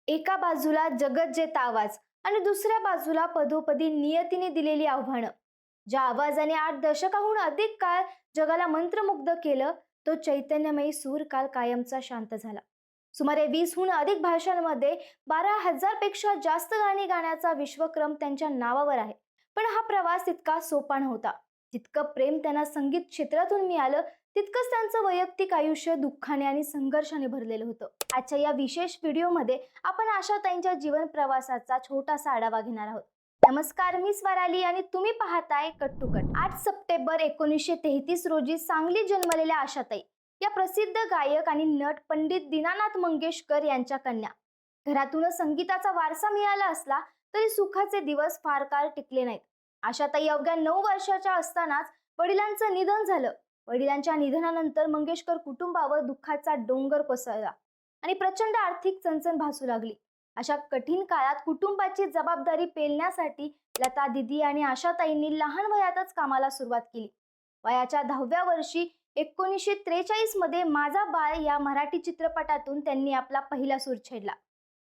एका बाजूला जगज्जेत आवाज आणि दुसऱ्या बाजूला पदोपदी नियतीने दिलेली आव्हानं. ज्या आवाजाने 8 दशकाहून अधिक काळ जगाला मंत्रमुग्ध केलं, तो चैतन्यमयी सूर काल कायमचा शांत झाला. सुमारे 20हून अधिक भाषांमध्ये 12,000 पेक्षा जास्त गाणी गाण्याचा विश्वक्रम त्यांच्या नावावर आहे. पण हा प्रवास तितका सोपा नव्हता. जितकं प्रेम त्यांना संगीत क्षेत्रातून मिळालं, तितकंच त्यांचं वैयक्तिक आयुष्य दुःखाने आणि संघर्षाने भरलेलं होतं. आजच्या या विशेष व्हिडिओमध्ये आपण आशाताईंच्या जीवन प्रवासाचा छोटासा आढावा घेणार आहोत. नमस्कार, मी स्वराली आणि तुम्ही पाहताय कट टू कट. 8 सप्टेंबर 1933 रोजी सांगलीत जन्मलेल्या आशाताई या प्रसिद्ध गायक आणि नट पंडित दीनानाथ मंगेशकर यांच्या कन्या. घरातूनच संगीताचा वारसा मिळाला असला तरी सुखाचे दिवस फार काळ टिकले नाहीत. आशाताई अवघ्या 9 वर्षाच्या असतानाच वडिलांचं निधन झालं. वडिलांच्या निधनानंतर मंगेशकर कुटुंबावर दुःखाचा डोंगर कोसळला आणि प्रचंड आर्थिक चणचण भासू लागली. अशा कठीण काळात कुटुंबाची जबाबदारी पेलण्यासाठी लता दिदी आणि आशाताईंनी लहान वयातच कामाला सुरुवात केली. वयाच्या 10व्या वर्षी 1943 मध्ये माझा बाळ या मराठी चित्रपटातून त्यांनी आपला पहिला सूर छेडला.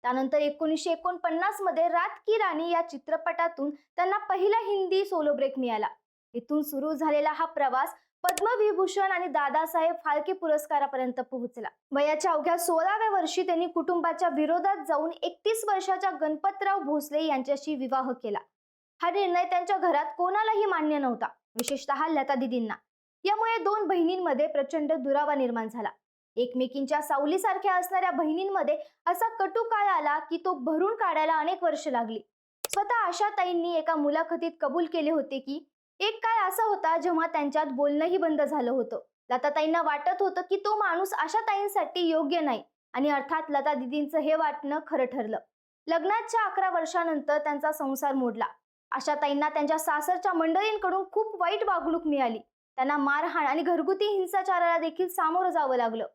त्यानंतर 1949 मध्ये रात की राणी या चित्रपटातून त्यांना पहिला हिंदी सोलो ब्रेक मिळाला. इथून सुरू झालेला हा प्रवास पद्मविभूषण आणि दादासाहेब फाळके पुरस्कारापर्यंत पोहोचला. वयाच्या अवघ्या 16व्या वर्षी त्यांनी कुटुंबाच्या विरोधात जाऊन 31 वर्षाच्या गणपतराव भोसले यांच्याशी विवाह केला. हा निर्णय त्यांच्या घरात कोणालाही मान्य नव्हता, विशेषतः लता दिदींना. यामुळे 2 बहिणींमध्ये प्रचंड दुरावा निर्माण झाला. एकमेकींच्या सावलीसारख्या असणाऱ्या बहिणींमध्ये असा कटू काळ आला की तो भरून काढायला अनेक वर्ष लागली. स्वतः आशाताईंनी एका मुलाखतीत कबूल केले होते की एक काळ असा होता जेव्हा त्यांच्यात बोलणंही बंद झालं होतं. लताताईंना वाटत होतं की तो माणूस आशाताईंसाठी योग्य नाही आणि अर्थात लता दिदींचं हे वाटणं खरं ठरलं. लग्नाच्या 11 वर्षानंतर त्यांचा संसार मोडला. आशाताईंना त्यांच्या सासरच्या मंडळींकडून खूप वाईट वागणूक मिळाली. त्यांना मारहाण आणि घरगुती हिंसाचाराला देखील सामोरं जावं लागलं.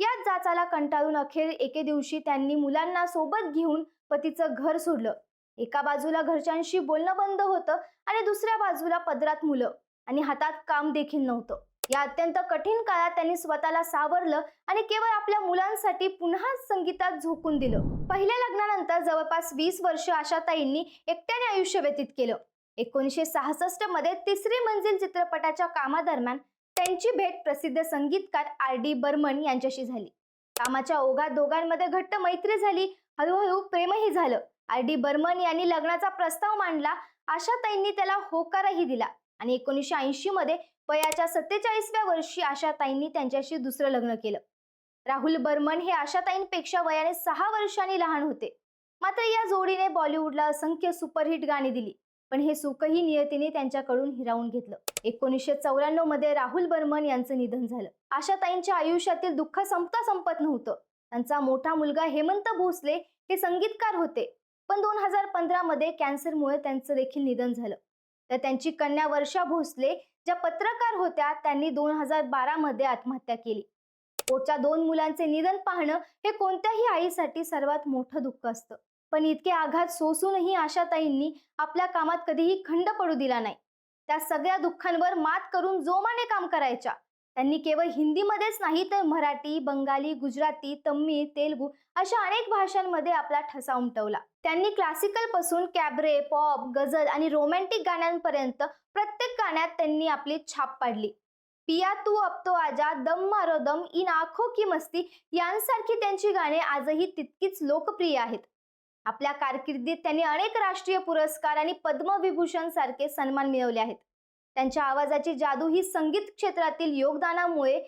याच जाचाला कंटाळून अखेर एके दिवशी त्यांनी मुलांना सोबत घेऊन पतीचं घर सोडलं. एका बाजूला घरच्यांशी बोलणं बंद होतं आणि दुसऱ्या बाजूला पदरात मुलं आणि हातात काम देखील नव्हतं. या अत्यंत कठीण काळात त्यांनी स्वतःला सावरलं आणि केवळ आपल्या मुलांसाठी पुन्हा संगीतात झोकून दिलं. पहिल्या लग्नानंतर जवळपास 20 वर्ष आशाताईंनी एकट्याने आयुष्य व्यतीत केलं. 1966 मध्ये तिसरी मंजिल चित्रपटाच्या कामादरम्यान त्यांची भेट प्रसिद्ध संगीतकार R.D. बर्मन यांच्याशी झाली. कामाच्या ओघात दोघांमध्ये घट्ट मैत्री झाली. हळूहळू प्रेमही झालं. R.D. बर्मन यांनी लग्नाचा प्रस्ताव मांडला. आशाताईंनी त्याला होकारही दिला आणि 1980 मध्ये वयाच्या 47व्या वर्षी आशाताईंनी त्यांच्याशी दुसरं लग्न केलं. राहुल बर्मन हे आशाताईंपेक्षा वयाने 6 वर्षांनी लहान होते. मात्र या जोडीने बॉलिवूडला असंख्य सुपरहिट गाणी दिली, पण हे सुखही नियतीने त्यांच्याकडून हिरावून घेतलं. 1994 मध्ये राहुल बर्मन यांचं निधन झालं. आशाताईंच्या आयुष्यातील दुःख संपत नव्हतं. त्यांचा मोठा मुलगा हेमंत भोसले हे संगीतकार होते, पण 2015 मध्ये कॅन्सरमुळे त्यांचं देखील निधन झालं. तर त्यांची कन्या वर्षा भोसले ज्या पत्रकार होत्या त्यांनी 2012 मध्ये आत्महत्या केली. पोटच्या 2 मुलांचे निधन पाहणं हे कोणत्याही आईसाठी सर्वात मोठं दुःख असतं. पण इतके आघात सोसूनही आशाताईंनी आपल्या कामात कधीही खंड पडू दिला नाही. त्या सगळ्या दुःखांवर मात करून जोमाने काम करायच्या. त्यांनी केवळ हिंदीमध्येच नाही तर मराठी, बंगाली, गुजराती, तमिळ, तेलुगू अशा अनेक भाषांमध्ये आपला ठसा उमटवला. त्यांनी क्लासिकल पासून कॅबरे, पॉप, गझल आणि रोमॅन्टिक गाण्यांपर्यंत प्रत्येक गाण्यात त्यांनी आपली छाप पाडली. पिया तू अब तो आजा, दम मारो दम, इन आँखों की मस्ती यांसारखी त्यांची गाणी आजही तितकीच लोकप्रिय आहेत. आपल्या कारकिर्दीत त्यांनी अनेक राष्ट्रीय पुरस्कार आणि पद्मविभूषण सारखे सन्मान मिळवले आहेत. त्यांच्या आवाजाची जादू ही संगीत क्षेत्रातील योगदानामुळे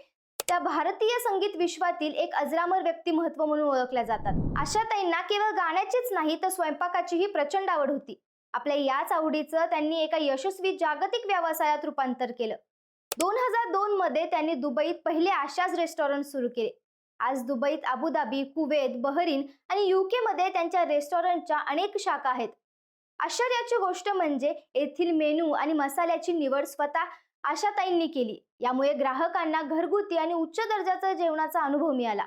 त्या भारतीय संगीत विश्वातील एक अजरामर व्यक्तिमत्व म्हणून ओळखल्या जातात. आशाताईंना केवळ गाण्याचीच नाही तर स्वयंपाकाचीही प्रचंड आवड होती. आपल्या याच आवडीचं त्यांनी एका यशस्वी जागतिक व्यवसायात रूपांतर केलं. 2002 मध्ये त्यांनी दुबईत पहिले आशाज रेस्टॉरंट सुरू केले. आज दुबईत, अबुधाबी, कुवेत, बहरीन आणि UK मध्ये त्यांच्या रेस्टॉरंटच्या अनेक शाखा आहेत. आश्चर्याची गोष्ट म्हणजे येथील मेनू आणि मसाल्याची निवड स्वतः आशाताईंनी केली. यामुळे ग्राहकांना घरगुती आणि उच्च दर्जाचा जेवणाचा अनुभव मिळाला.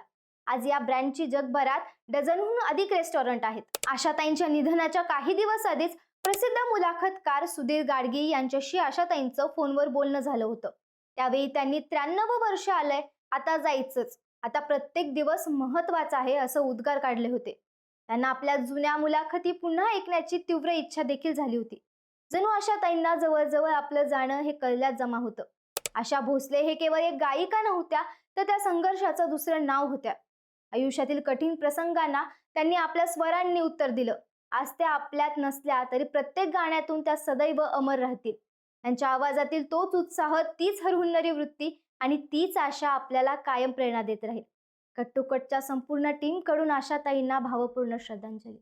आज या ब्रँडची जगभरात डझनहून अधिक रेस्टॉरंट आहेत. आशाताईंच्या निधनाच्या काही दिवस आधीच प्रसिद्ध मुलाखतकार सुधीर गाडगी यांच्याशी आशाताईंचं फोनवर बोलणं झालं होतं. त्यावेळी त्यांनी 93 वर्ष आलंय, आता जायचंच, आता प्रत्येक दिवस महत्त्वाचा आहे असं उद्गार काढले होते. त्यांना आपल्या जुन्या मुलाखती पुन्हा ऐकण्याची तीव्र इच्छा देखील झाली होती. जणू आशाताईंना जवळजवळ आपलं जाणं हे कळल्यात जमा होतं. आशा भोसले हे केवळ एक गायिका नव्हत्या, तर त्या संघर्षाचं दुसरं नाव होत्या. आयुष्यातील कठीण प्रसंगांना त्यांनी आपल्या स्वरांनी उत्तर दिलं. आज त्या आपल्यात नसल्या तरी प्रत्येक गाण्यातून त्या सदैव अमर राहतील. त्यांच्या आवाजातील तोच उत्साह, तीच हरहुन्नरी वृत्ती आणि तीच आशा आपल्याला कायम प्रेरणा देत राहील. कट टू कटच्या संपूर्ण टीमकडून आशाताईंना भावपूर्ण श्रद्धांजली.